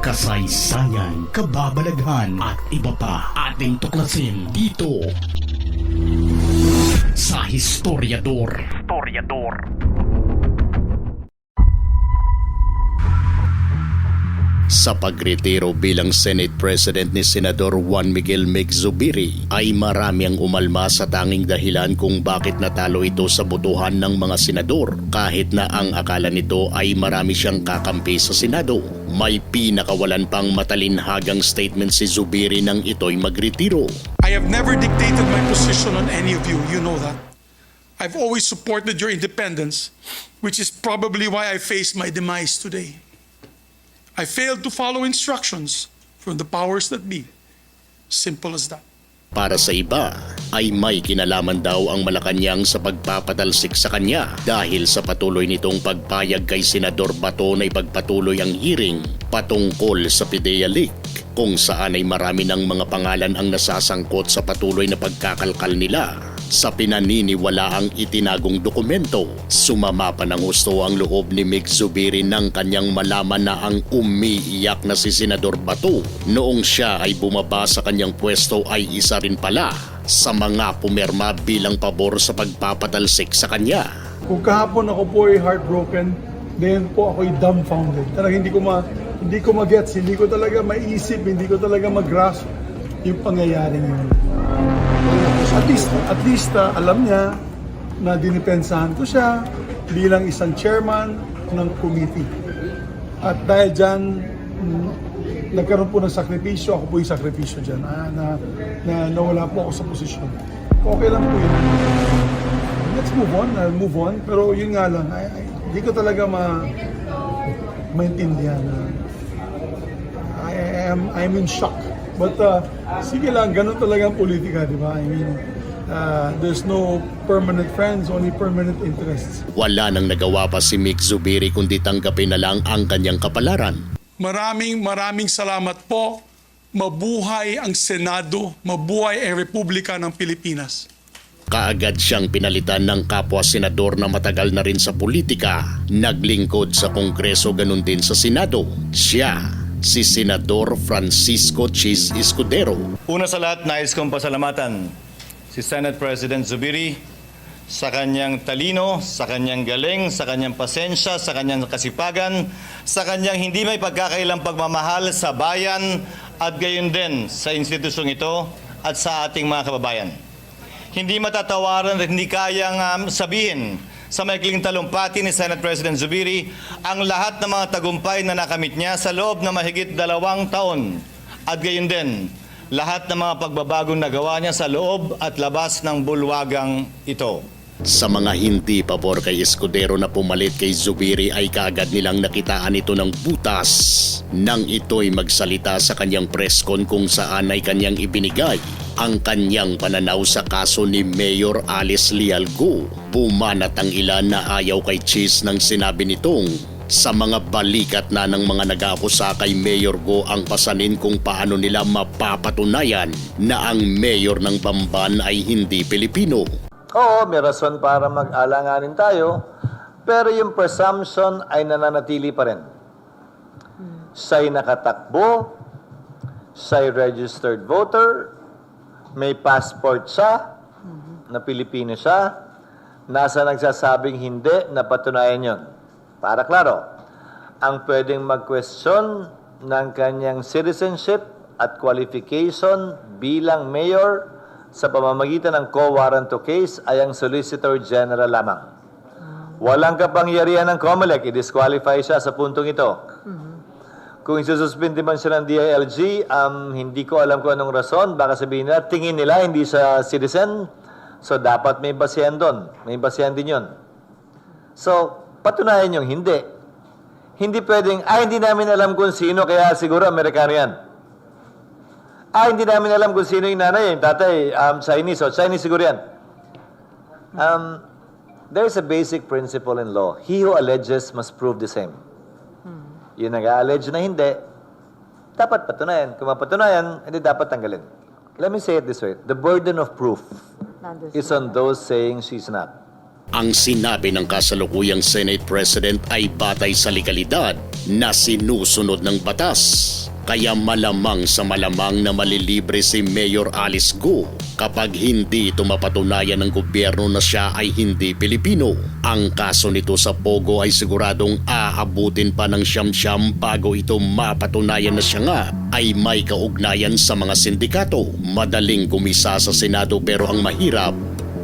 kasaysayan, kababalaghan at iba pa ating tuklasin dito sa Historiador. Sa pagretiro bilang Senate President ni Senador Juan Miguel Meg Zubiri ay marami ang umalma sa tanging dahilan kung bakit natalo ito sa botohan ng mga senador kahit na ang akala nito ay marami siyang kakampi sa Senado. May pinakawalan pang matalinhagang statement si Zubiri nang ito'y magretiro. I have never dictated my position on any of you, you know that. I've always supported your independence, which is probably why I face my demise today. I failed to follow instructions from the powers that be. Simple as that. Para sa iba ay may kinalaman daw ang Malacanang sa pagpapatalsik sa kanya dahil sa patuloy nitong pagpayag kay Senador Bato na ipagpatuloy ang hearing patungkol sa PIDEA leak kung saan ay marami ng mga pangalan ang nasasangkot sa patuloy na pagkakalkal nila sa pinaniniwalaang itinagong dokumento. Sumama pa ng husto ang loob ni Meg Zubiri nang kanyang malaman na ang umiiyak na si Senador Bato noong siya ay bumaba sa kanyang pwesto ay isa rin pala sa mga pumirma bilang pabor sa pagpapatalsik sa kanya. Kung kahapon ako po ay heartbroken, then po ako ay dumbfounded. Talaga hindi ko magets, hindi ko talaga maisip, hindi ko talaga mag-grasp yung pangyayaring yun. At least alam niya na dinipensahan ko siya bilang isang chairman ng committee. At dahil dyan, nagkaroon po ng sakripisyo, ako po yung sakripisyo dyan, na nawala po ako sa posisyon. Okay lang po yun. Let's move on. Pero yun nga lang, hindi ko talaga maintindihan. I'm in shock. But sige lang, ganun talaga ang politika, di ba? I mean, there's no permanent friends, only permanent interests. Wala nang nagawa pa si Meg Zubiri kundi tanggapin na lang ang kanyang kapalaran. Maraming salamat po. Mabuhay ang Senado, mabuhay ang Republika ng Pilipinas. Kaagad siyang pinalitan ng kapwa senador na matagal na rin sa politika, naglingkod sa Kongreso ganun din sa Senado. Siya, si Senador Francisco Chis Escudero. Una sa lahat, nais kong pasalamatan si Senate President Zubiri sa kanyang talino, sa kanyang galing, sa kanyang pasensya, sa kanyang kasipagan, sa kanyang hindi may pagkakailang pagmamahal sa bayan at gayon din sa institusyong ito at sa ating mga kababayan. Hindi matatawaran at hindi kayang sabihin sa maikling talumpati ni Senate President Zubiri ang lahat ng mga tagumpay na nakamit niya sa loob na mahigit 2 taon at gayon din lahat ng mga pagbabagong nagawa niya sa loob at labas ng bulwagang ito. Sa mga hindi pabor kay Escudero na pumalit kay Zubiri ay kaagad nilang nakitaan ito ng butas nang ito'y magsalita sa kanyang press con kung saan ay kanyang ibinigay ang kanyang pananaw sa kaso ni Mayor Alice Lialgo. Bumanat ang ilan na ayaw kay Chis nang sinabi nitong sa mga balikat na ng mga nag-aakusa kay Mayor Go ang pasanin kung paano nila mapapatunayan na ang mayor ng Bamban ay hindi Pilipino. Oo, may rason para mag-alanganin tayo, pero yung presumption ay nananatili pa rin. Siya'y nakatakbo, siya'y registered voter, may passport siya, na Pilipino siya, nasa nagsasabing hindi, napatunayan yun. Para klaro, ang pwedeng mag-question ng kanyang citizenship at qualification bilang mayor sa pamamagitan ng co-warranto case ay ang Solicitor General lamang. Walang kapangyarihan ng COMELEC, i-disqualify siya sa puntong ito. Kung isususpindi man siya ng DILG, hindi ko alam kung anong rason, baka sabihin nila, tingin nila hindi siya citizen, so dapat may basihan doon. May basihan din yun. So, patunayan yung hindi. Hindi pwedeng, hindi namin alam kung sino, kaya siguro Amerikano yan. Hindi namin alam kung sino yung nanay, yung tatay, Chinese, o Chinese siguro yan. There's a basic principle in law. He who alleges must prove the same. Yung nag-allege na hindi, dapat patunayan. Kung mapatunayan, hindi dapat tanggalin. Let me say it this way. The burden of proof is on those saying she's not. Ang sinabi ng kasalukuyang Senate President ay batay sa legalidad na sinusunod ng batas. Kaya malamang sa malamang na malilibre si Mayor Alice Go kapag hindi ito mapatunayan ng gobyerno na siya ay hindi Pilipino. Ang kaso nito sa Pogo ay siguradong aabutin pa ng siyam-siyam bago ito mapatunayan na siya nga ay may kaugnayan sa mga sindikato. Madaling gumisa sa Senado pero ang mahirap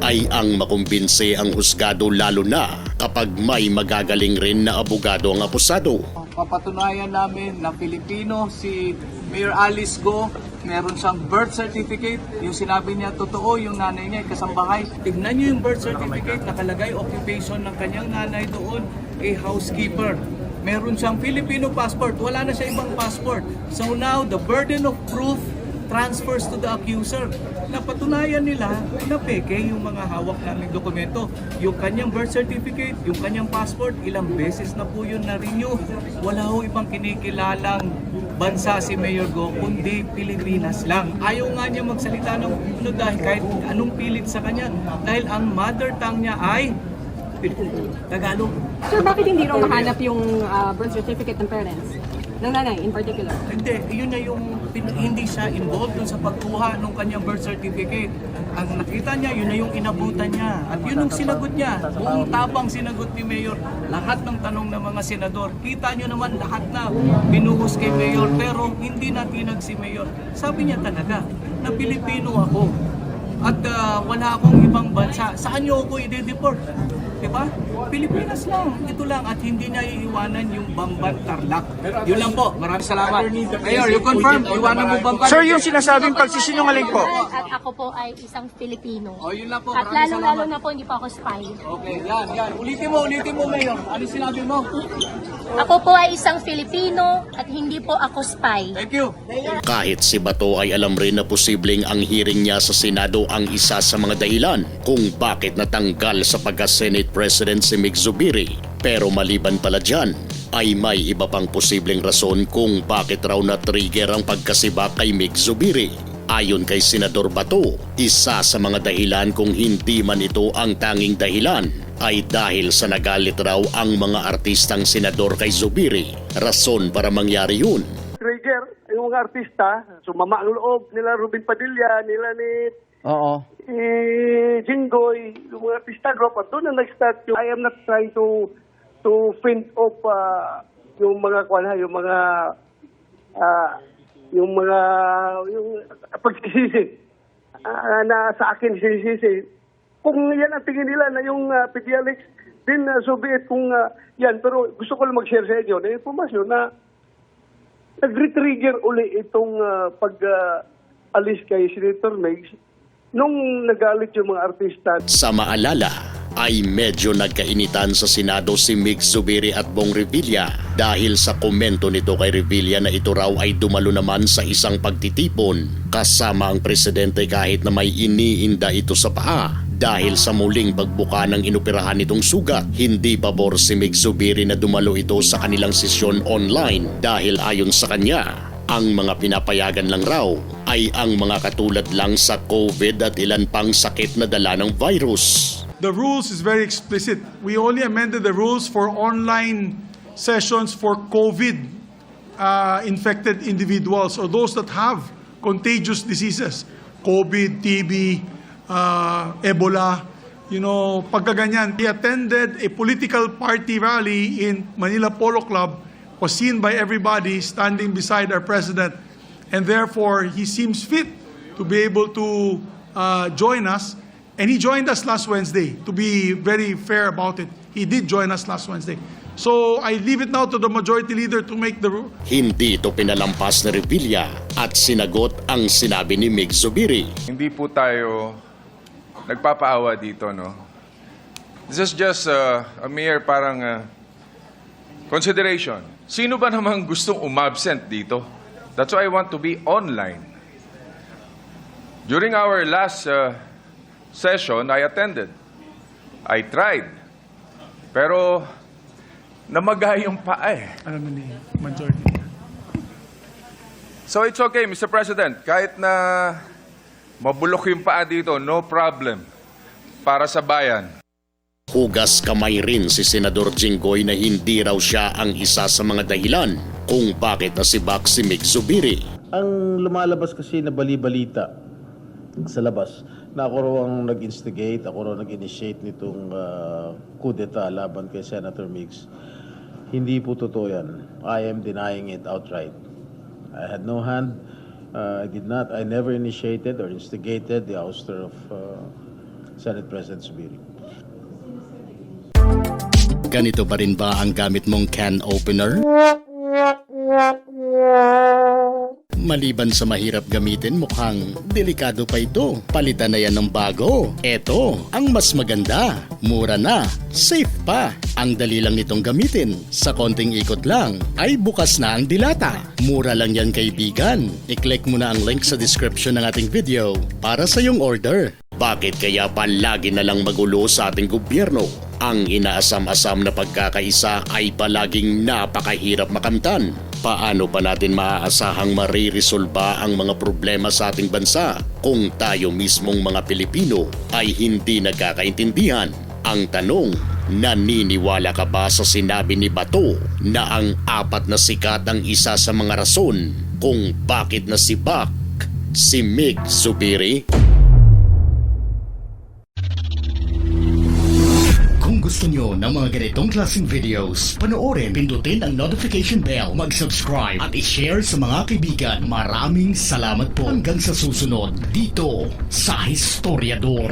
ay ang makumbinse ang husgado, lalo na kapag may magagaling rin na abogado ang akusado. Papatunayan namin na Pilipino si Mayor Alice Go, meron siyang birth certificate, yung sinabi niya totoo, yung nanay niya ay kasambahay. Tignan niyo yung birth certificate, nakalagay occupation ng kanyang nanay doon, a housekeeper. Meron siyang Filipino passport, wala na siya ibang passport. So now, the burden of proof transfers to the accuser. Napatunayan nila na peke yung mga hawak naming dokumento. Yung kanyang birth certificate, yung kanyang passport, ilang beses na po yun na-renew. Wala ho ibang kinikilalang bansa si Mayor Go, kundi Pilipinas lang. Ayaw nga niya magsalita ng ano dahil kahit anong pilit sa kanya. Dahil ang mother tongue niya ay Tagalog. Sir, bakit hindi raw mahanap yung birth certificate ng parents? Ng nanay in particular? Hindi, yun na yung hindi siya involved dun sa pagkuha ng kanyang birth certificate. Ang nakita niya, yun na yung inabutan niya. At yun ang sinagot niya. Buong tapang sinagot ni Mayor lahat ng tanong ng mga senador. Kita nyo naman lahat na binuhos kay Mayor pero hindi natinag si Mayor. Sabi niya talaga na Pilipino ako at wala akong ibang bansa. Saan niyo ako i-deport? Diba? Pilipinas lang. Ito lang. At hindi niya iiwanan yung Bamban Tarlac. Yun lang po. Maraming salamat. Mayor, you confirm? Iwanan mo Bamban? Sir, yung sinasabing pagsisinungaling po. At ako po ay isang Pilipino. O, yun lang po. At Maraming lalong-lalo salamat. na po hindi po ako spy. Okay, yan. Ulitin mo, Mayor. Ano sinabi mo? Ako po ay isang Filipino at hindi po ako spy. Thank you. Kahit si Bato ay alam rin na posibleng ang hearing niya sa Senado ang isa sa mga dahilan kung bakit natanggal sa pagka-Senate President si Mig Zubiri. Pero maliban pala dyan, ay may iba pang posibleng rason kung bakit raw na-trigger ang pagkasiba kay Mig Zubiri. Ayon kay Senador Bato, isa sa mga dahilan kung hindi man ito ang tanging dahilan ay dahil sa nagalit raw ang mga artistang senador kay Zubiri. Rason para mangyari yun. Trigger, yung mga artista, sumama ang loob nila Ruben Padilla, nila ni Jinggoy, yung mga artista group, at doon na nag-start yung I am not trying to fend off yung mga pagsisisi na sa akin sinisisi. Kung yan ang tingin nila na yung PDLX, din so be it kung yan. Pero gusto ko lang mag-share sa inyo na informasyon na nag-retrigger uli itong pag-alis kay Senator Megs nung nagalit yung mga artista. Sa maalala, ay medyo nagkainitan sa Senado si Mig Zubiri at Bong Revilla dahil sa komento nito kay Revilla na ito raw ay dumalo naman sa isang pagtitipon kasama ang presidente kahit na may iniinda ito sa paa. Dahil sa muling pagbuka ng inoperahan nitong sugat, hindi pabor si Mig Zubiri na dumalo ito sa kanilang sesyon online dahil ayon sa kanya, ang mga pinapayagan lang raw ay ang mga katulad lang sa COVID at ilan pang sakit na dala ng virus. The rules is very explicit. We only amended the rules for online sessions for COVID infected individuals or those that have contagious diseases, COVID, TB, Ebola, pagkaganyan. He attended a political party rally in Manila Polo Club, was seen by everybody standing beside our president, and therefore he seems fit to be able to join us. And he joined us last Wednesday. To be very fair about it, he did join us last Wednesday. So I leave it now to the majority leader to make the rule. Hindi ito pinalampas ni Revilla at sinagot ang sinabi ni Mig Zubiri. Hindi po tayo nagpapaawa dito, no? This is just a mere parang consideration. Sino ba namang gustong umabsent dito? That's why I want to be online. During our last session, I attended. I tried. Pero namagay yung paa eh. Alam na ni majority. So it's okay, Mr. President. Kahit na mabulok yung paa dito, no problem. Para sa bayan. Hugas kamay rin si Senador Jinggoy na hindi raw siya ang isa sa mga dahilan kung bakit nasibak si Mig Zubiri. Ang lumalabas kasi na bali-balita sa labas na ako raw ang nag-instigate, ako raw nag-initiate nitong coup d'etat laban kay Senator Migs. Hindi po totoo yan. I am denying it outright. I had no hand. I never initiated or instigated the ouster of Senate President Zubiri. Ganito pa rin ba ang gamit mong can opener? Maliban sa mahirap gamitin, mukhang delikado pa ito. Palitan na yan ng bago. Eto, ang mas maganda. Mura na. Safe pa. Ang dali lang nitong gamitin. Sa konting ikot lang, ay bukas na ang dilata. Mura lang yan, kaibigan. I-click mo na ang link sa description ng ating video para sa iyong order. Bakit kaya palagi na lang magulo sa ating gobyerno? Ang inaasam-asam na pagkakaisa ay palaging napakahirap makamtan. Paano pa natin maaasahang mariresolba ang mga problema sa ating bansa kung tayo mismong mga Pilipino ay hindi nagkakaintindihan? Ang tanong, naniniwala ka ba sa sinabi ni Bato na ang 4 na sikat ang isa sa mga rason kung bakit nasibak si Mig Zubiri? Kung gusto nyo ng mga ganitong klaseng videos, panoorin, pindutin ang notification bell, mag-subscribe at i-share sa mga kaibigan. Maraming salamat po hanggang sa susunod dito sa Historiador.